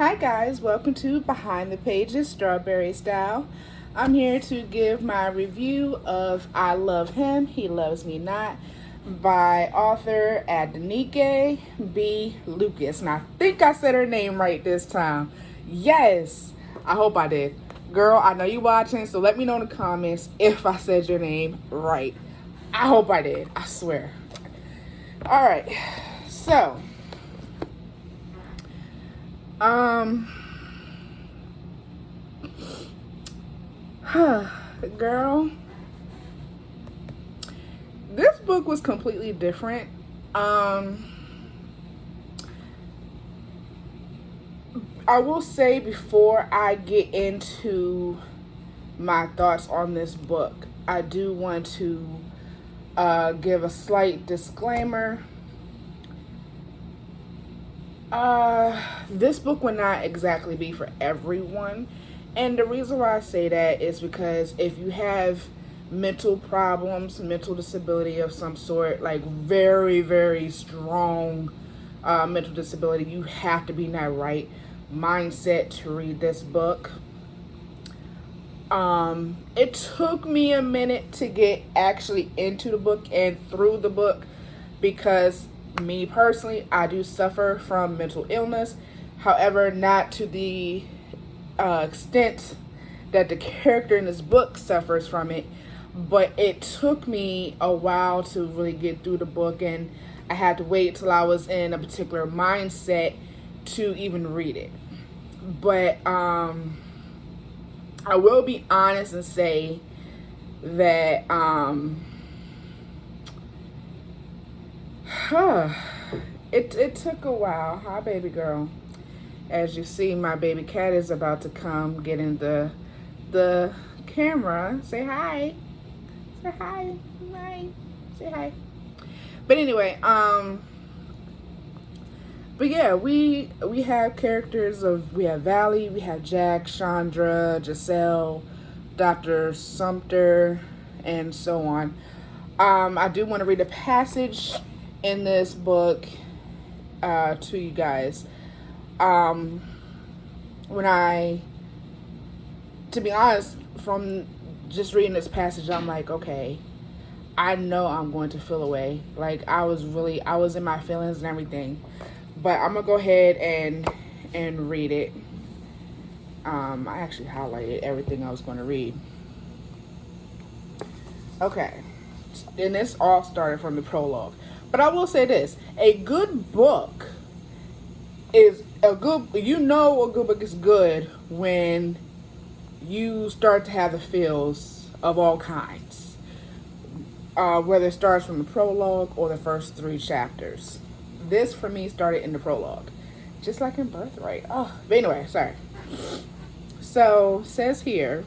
Hi guys, welcome to Behind the Pages Strawberry Style. I'm here to give my review of I Love Him, He Loves Me Not by author Adenike B. Lucas. And I think I said her name right this time. Yes, I hope I did. Girl, I know you watching, so let me know in the comments if I said your name right. I hope I did, I swear. Alright, so girl, this book was completely different. I will say before I get into my thoughts on this book, I do want to give a slight disclaimer. This book will not exactly be for everyone. And the reason why I say that is because if you have mental problems, mental disability of some sort, like very, very strong mental disability, you have to be in that right mindset to read this book. It took me a minute to get actually into the book and through the book because me personally, I do suffer from mental illness. However, not to the extent that the character in this book suffers from it, but it took me a while to really get through the book, and I had to wait till I was in a particular mindset to even read it. But I will be honest and say that it took a while. Hi, baby girl. As you see, my baby cat is about to come get in the camera. Say hi. Say hi. Hi. Say hi. But anyway, but yeah, we have characters we have Valley, we have Jack, Chandra, Giselle, Dr. Sumter, and so on. I do want to read a passage in this book to you guys. To be honest, from just reading this passage, I'm like, okay, I know I'm going to feel away. Like, I was in my feelings and everything. But I'm going to go ahead and read it. I actually highlighted everything I was going to read. Okay. And this all started from the prologue. But I will say this. A good book is a good book is good when you start to have the feels of all kinds. Whether it starts from the prologue or the first 3 chapters. This, for me, started in the prologue. Just like in Birthright. Oh, but anyway, sorry. So, says here,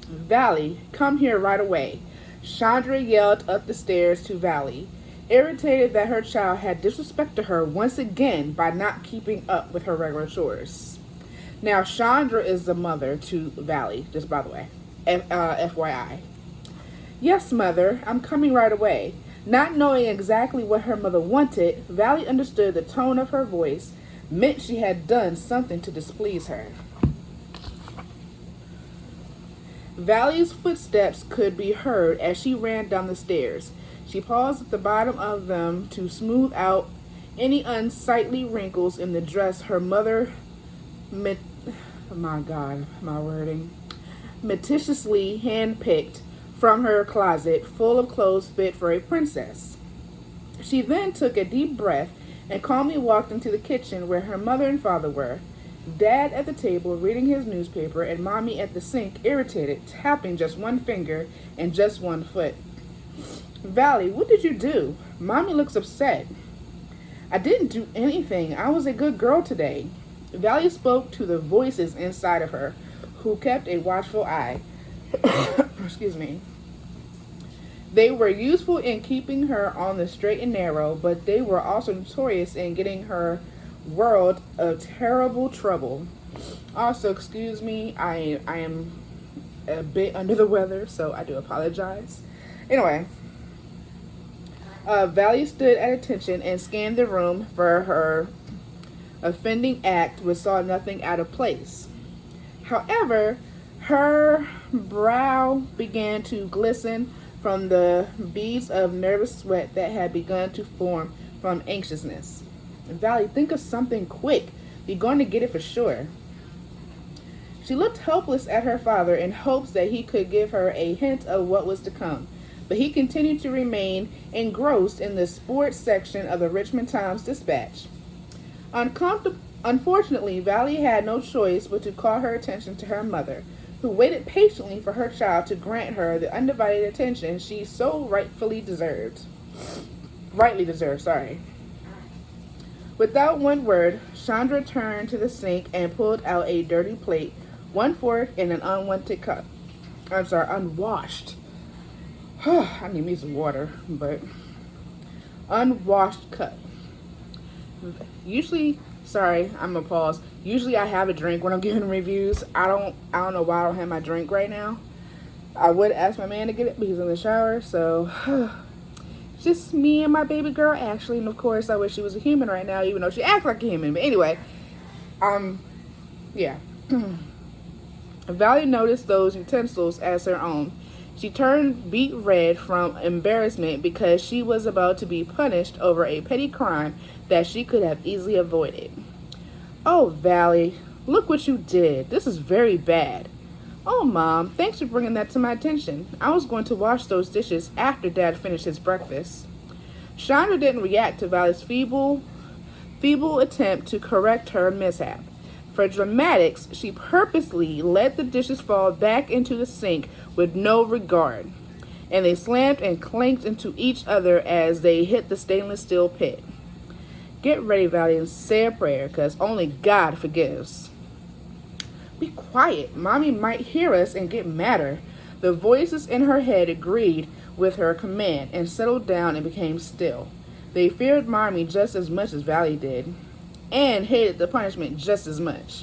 Valley, come here right away. Chandra yelled up the stairs to Valley, irritated that her child had disrespected her once again by not keeping up with her regular chores. Now, Chandra is the mother to Valley, just by the way, FYI. Yes, mother, I'm coming right away. Not knowing exactly what her mother wanted, Valley understood the tone of her voice meant she had done something to displease her. Valley's footsteps could be heard as she ran down the stairs. She paused at the bottom of them to smooth out any unsightly wrinkles in the dress her mother meticulously handpicked from her closet full of clothes fit for a princess. She then took a deep breath and calmly walked into the kitchen where her mother and father were. Dad at the table reading his newspaper and Mommy at the sink irritated, tapping just one finger and just one foot. Valley, what did you do? Mommy looks upset. I didn't do anything. I was a good girl today. Valley spoke to the voices inside of her, who kept a watchful eye. Excuse me. They were useful in keeping her on the straight and narrow, but they were also notorious in getting her world of terrible trouble. Also, excuse me, I am a bit under the weather, so I do apologize. Anyway, Valley stood at attention and scanned the room for her offending act which saw nothing out of place. However, her brow began to glisten from the beads of nervous sweat that had begun to form from anxiousness. Valley, think of something quick. You're going to get it for sure. She looked helpless at her father in hopes that he could give her a hint of what was to come, but he continued to remain engrossed in the sports section of the Richmond Times-Dispatch. Unfortunately, Valley had no choice but to call her attention to her mother, who waited patiently for her child to grant her the undivided attention she so rightly deserved. Without one word, Chandra turned to the sink and pulled out a dirty plate, one fork, and an unwanted cup. Unwashed. I need me some water, but unwashed cup. Usually, I'm gonna pause. Usually I have a drink when I'm giving reviews. I don't know why I don't have my drink right now. I would ask my man to get it, but he's in the shower, so just me and my baby girl, Ashley. And of course, I wish she was a human right now, even though she acts like a human. But anyway, yeah. Valley noticed those utensils as her own. She turned beet red from embarrassment because she was about to be punished over a petty crime that she could have easily avoided. Oh, Valley, look what you did. This is very bad. Oh, Mom, thanks for bringing that to my attention. I was going to wash those dishes after Dad finished his breakfast. Chandra didn't react to Valley's feeble attempt to correct her mishap. For dramatics, she purposely let the dishes fall back into the sink with no regard, and they slammed and clanked into each other as they hit the stainless steel pit. Get ready, Valley, and say a prayer, because only God forgives. Be quiet. Mommy might hear us and get madder. The voices in her head agreed with her command and settled down and became still. They feared Mommy just as much as Valley did, and hated the punishment just as much.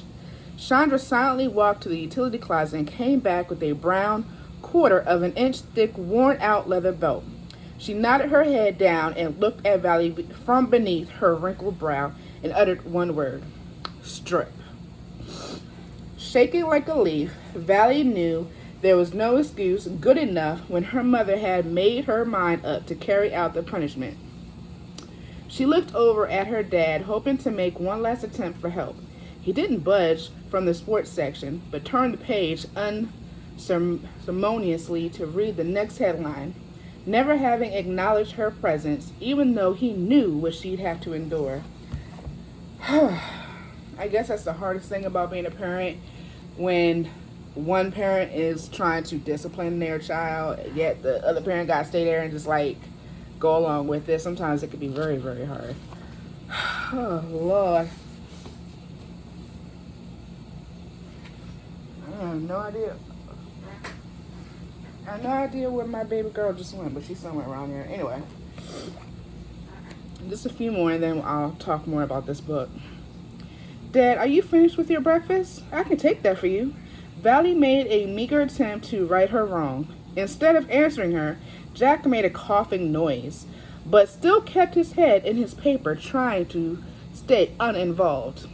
Chandra silently walked to the utility closet and came back with a brown, quarter-of-an-inch thick, worn-out leather belt. She nodded her head down and looked at Valley from beneath her wrinkled brow and uttered one word: strip. Shaking like a leaf, Valley knew there was no excuse good enough when her mother had made her mind up to carry out the punishment. She looked over at her dad, hoping to make one last attempt for help. He didn't budge from the sports section, but turned the page unceremoniously to read the next headline, never having acknowledged her presence, even though he knew what she'd have to endure. I guess that's the hardest thing about being a parent, when one parent is trying to discipline their child, yet the other parent got to stay there and just go along with it. Sometimes it can be very, very hard. Oh, Lord. I have no idea. I have no idea where my baby girl just went, but she's somewhere around here. Anyway, just a few more and then I'll talk more about this book. Dad, are you finished with your breakfast? I can take that for you. Valley made a meager attempt to right her wrong. Instead of answering her, Jack made a coughing noise, but still kept his head in his paper, trying to stay uninvolved.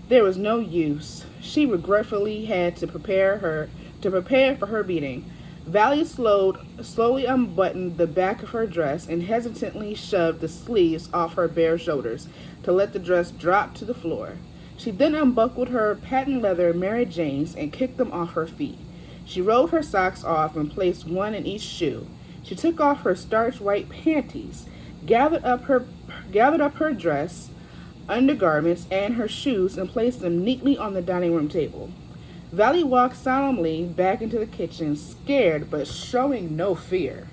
There was no use. She regretfully had to prepare for her beating. Valley slowly unbuttoned the back of her dress and hesitantly shoved the sleeves off her bare shoulders to let the dress drop to the floor. She then unbuckled her patent leather Mary Janes and kicked them off her feet. She rolled her socks off and placed one in each shoe. She took off her starch white panties, gathered up her dress, undergarments, and her shoes and placed them neatly on the dining room table. Valley walked solemnly back into the kitchen, scared but showing no fear.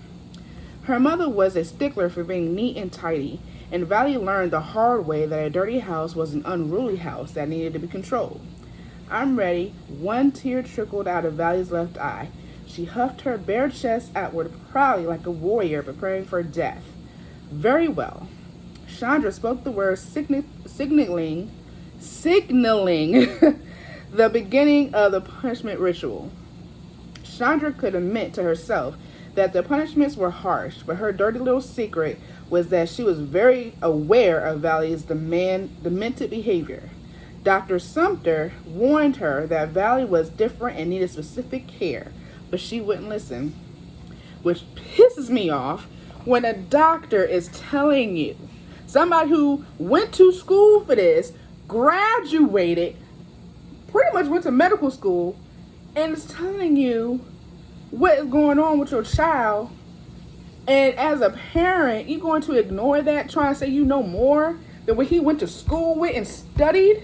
Her mother was a stickler for being neat and tidy, and Valley learned the hard way that a dirty house was an unruly house that needed to be controlled. I'm ready. One tear trickled out of Valley's left eye. She huffed her bare chest outward proudly like a warrior preparing for death. Very well. Chandra spoke the word signaling the beginning of the punishment ritual. Chandra could admit to herself that the punishments were harsh, but her dirty little secret was that she was very aware of Valley's demented behavior. Dr. Sumter warned her that Valley was different and needed specific care, but she wouldn't listen, which pisses me off when a doctor is telling you, somebody who went to school for this, graduated, pretty much went to medical school, and is telling you what is going on with your child. And as a parent, you're going to ignore that, trying to say you know more than what he went to school with and studied?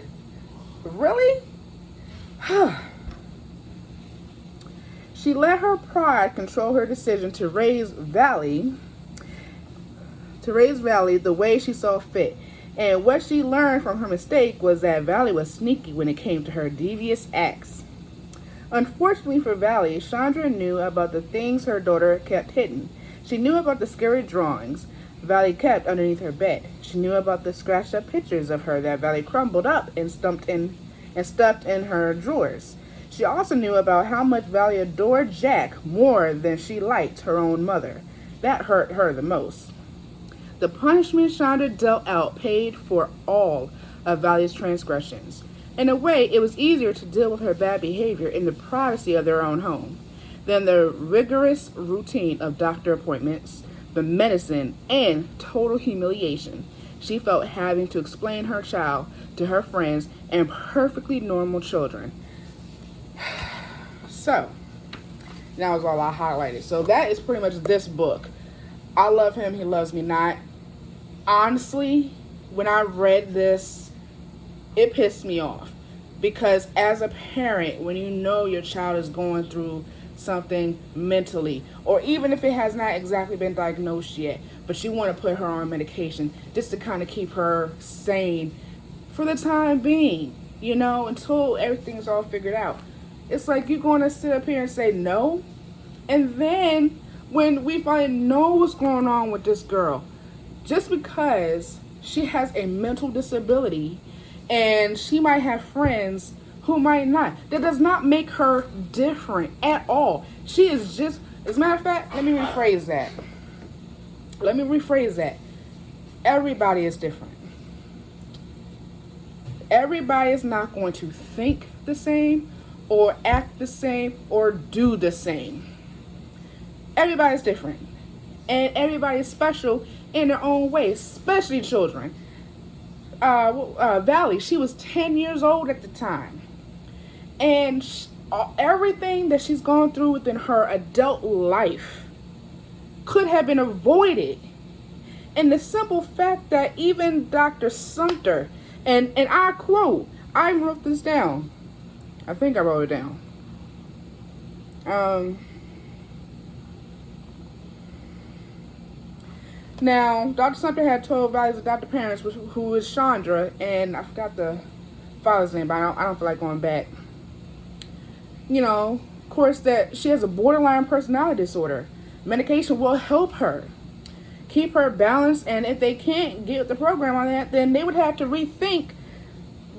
Really? She let her pride control her decision to raise Valley the way she saw fit. And what she learned from her mistake was that Valley was sneaky when it came to her devious acts. Unfortunately for Valley, Chandra knew about the things her daughter kept hidden. She knew about the scary drawings Valley kept underneath her bed. She knew about the scratched up pictures of her that Valley crumbled up and stuffed in her drawers. She also knew about how much Valley adored Jack more than she liked her own mother. That hurt her the most. The punishment Chandra dealt out paid for all of Valley's transgressions. In a way, it was easier to deal with her bad behavior in the privacy of their own home than the rigorous routine of doctor appointments, the medicine, and total humiliation she felt having to explain her child to her friends and perfectly normal children. So, that was all I highlighted. So that is pretty much this book. I love him, he loves me not. Honestly, when I read this, it pissed me off. Because as a parent, when you know your child is going through something mentally, or even if it has not exactly been diagnosed yet, but you want to put her on medication just to kind of keep her sane for the time being, you know, until everything's all figured out. It's like you're going to sit up here and say no, and then when we finally know what's going on with this girl, just because she has a mental disability and she might have friends who might not, that does not make her different at all. She is just, as a matter of fact, let me rephrase that. Everybody is different. Everybody is not going to think the same or act the same or do the same. Everybody's different. And everybody's special in their own way, especially children. Valley, she was 10 years old at the time. And everything that she's gone through within her adult life could have been avoided. And the simple fact that even Dr. Sumter, and I quote, I wrote this down. I think I wrote it down. Now, Dr. Sumter had told Valley's adopted parents, who is Chandra, and I forgot the father's name, but I don't feel like going back. You know, of course, that she has a borderline personality disorder. Medication will help her keep her balanced, and if they can't get the program on that, then they would have to rethink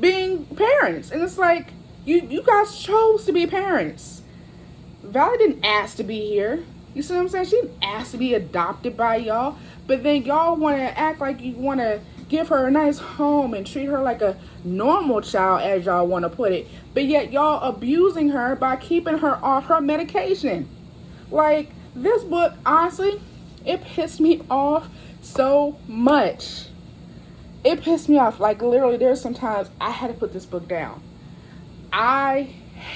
being parents. And it's like, you guys chose to be parents. Valley didn't ask to be here. You see what I'm saying? She didn't ask to be adopted by y'all. But then y'all want to act like you want to give her a nice home and treat her like a normal child, as y'all want to put it. But yet y'all abusing her by keeping her off her medication. Like, this book, honestly, it pissed me off so much. It pissed me off. Like, literally, there's sometimes I had to put this book down.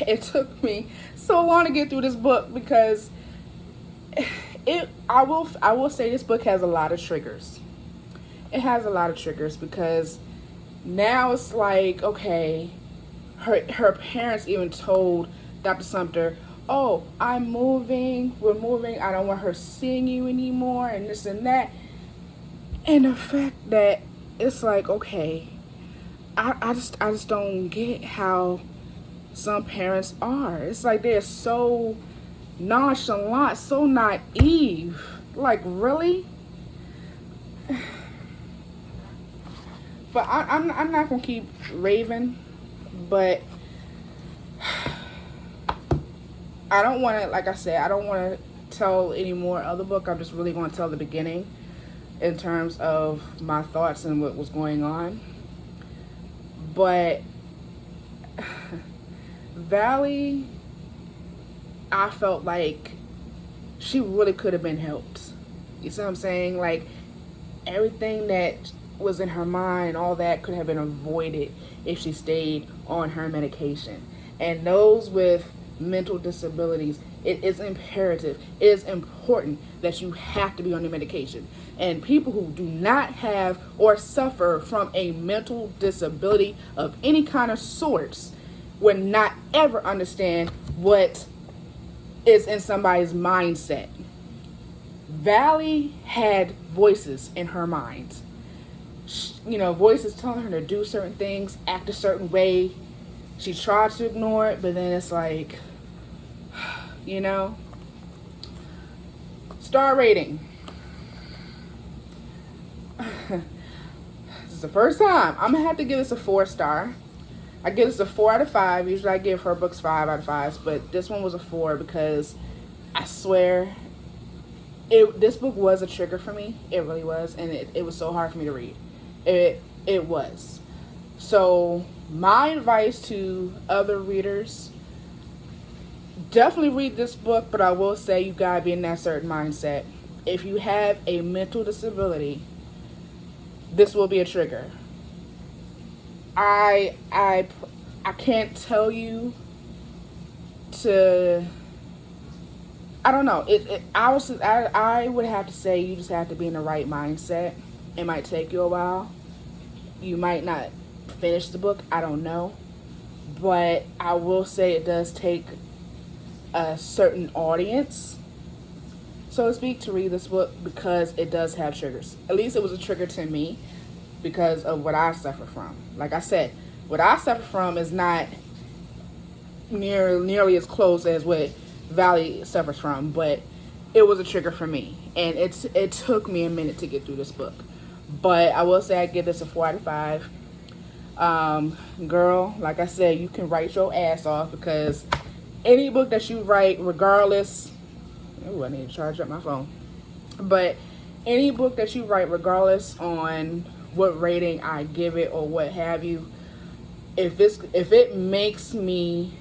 It took me so long to get through this book because I will say this book has a lot of triggers. It has a lot of triggers because now it's like, okay, her parents even told Dr. Sumter, oh, we're moving, I don't want her seeing you anymore, and this and that. And the fact that it's like, okay, I just don't get how some parents are. It's like they're so nonchalant, so naive. Like, really? But I'm not gonna keep raving, but I don't want to, like I said, I don't want tell any more of the book. I'm just really going to tell the beginning in terms of my thoughts and what was going on. But Valley, I felt like she really could have been helped. You see what I'm saying? Like, everything that was in her mind, all that could have been avoided if she stayed on her medication. And those with mental disabilities, it is imperative, it is important that you have to be on your medication. And people who do not have or suffer from a mental disability of any kind of sorts would not ever understand what is in somebody's mindset. Valley had voices in her mind. You know, voices telling her to do certain things, act a certain way. She tried to ignore it, but then it's like, you know. Star rating. This is the first time. I'm going to have to give this a 4-star. I give this a 4 out of 5. Usually I give her books 5 out of 5, but this one was a 4 because I swear this book was a trigger for me. It really was, and it was so hard for me to read. It was. So my advice to other readers, definitely read this book, but I will say you gotta be in that certain mindset. If you have a mental disability, this will be a trigger. I can't tell you to, I don't know. I would have to say you just have to be in the right mindset. It might take you a while. You might not finish the book. I don't know. But I will say it does take a certain audience, so to speak, to read this book because it does have triggers. At least it was a trigger to me because of what I suffer from. Like I said, what I suffer from is not nearly as close as what Valley suffers from, but it was a trigger for me, and it took me a minute to get through this book. But I will say I give this a 4 out of 5. Girl, like I said, you can write your ass off because any book that you write, regardless, oh, I need to charge up my phone. But any book that you write, regardless on what rating I give it or what have you, if it makes me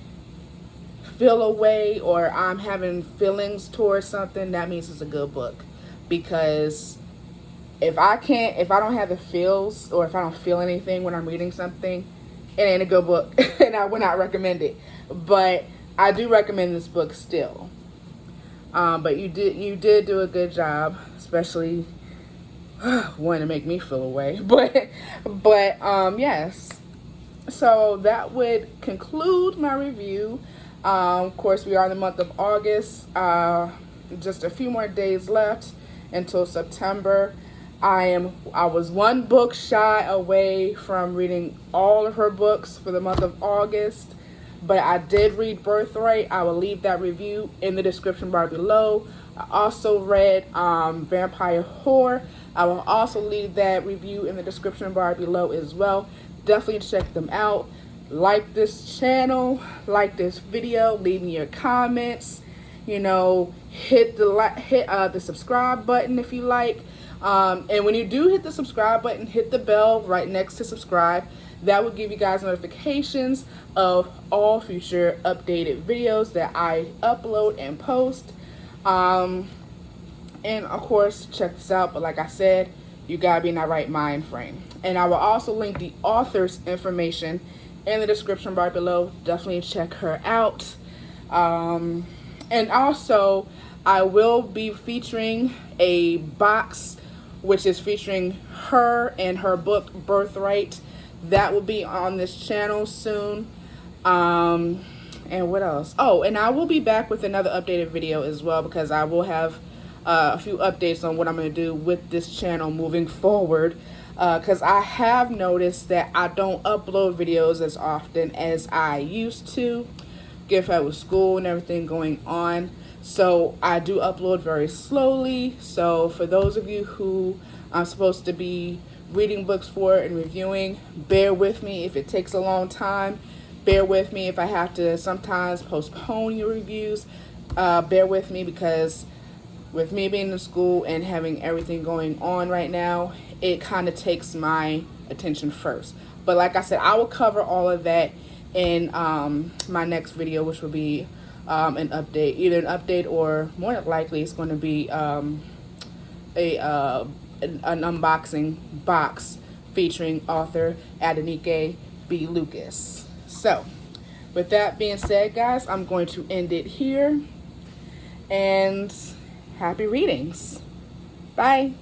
feel a way or I'm having feelings towards something, that means it's a good book. Because if I don't have the feels, or if I don't feel anything when I'm reading something, it ain't a good book and I would not recommend it. But I do recommend this book still. But you did do a good job, especially wanting to make me feel away. But yes. So that would conclude my review. Of course, we are in the month of August. Just a few more days left until September. I was one book shy away from reading all of her books for the month of August, but I did read Birthright. I will leave that review in the description bar below. I also read Vampire Whore. I will also leave that review in the description bar below as well. Definitely check them out. Like this channel, like this video, leave me your comments. You know, hit the subscribe button if you like. And when you do hit the subscribe button, hit the bell right next to subscribe. That will give you guys notifications of all future updated videos that I upload and post. And of course, check this out. But like I said, you gotta be in that right mind frame. And I will also link the author's information in the description bar below. Definitely check her out. And also, I will be featuring a box which is featuring her and her book Birthright. That will be on this channel soon. And what else? Oh, and I will be back with another updated video as well, because I will have a few updates on what I'm going to do with this channel moving forward. Because I have noticed that I don't upload videos as often as I used to, given that with school and everything going on. So I do upload very slowly. So for those of you who I'm supposed to be reading books for and reviewing, bear with me if it takes a long time. Bear with me if I have to sometimes postpone your reviews. Bear with me because with me being in school and having everything going on right now, it kind of takes my attention first. But like I said, I will cover all of that in my next video, which will be an update, either an update or more likely it's going to be an unboxing box featuring author Adenike B. Lucas. So with that being said, guys, I'm going to end it here, and happy readings. Bye.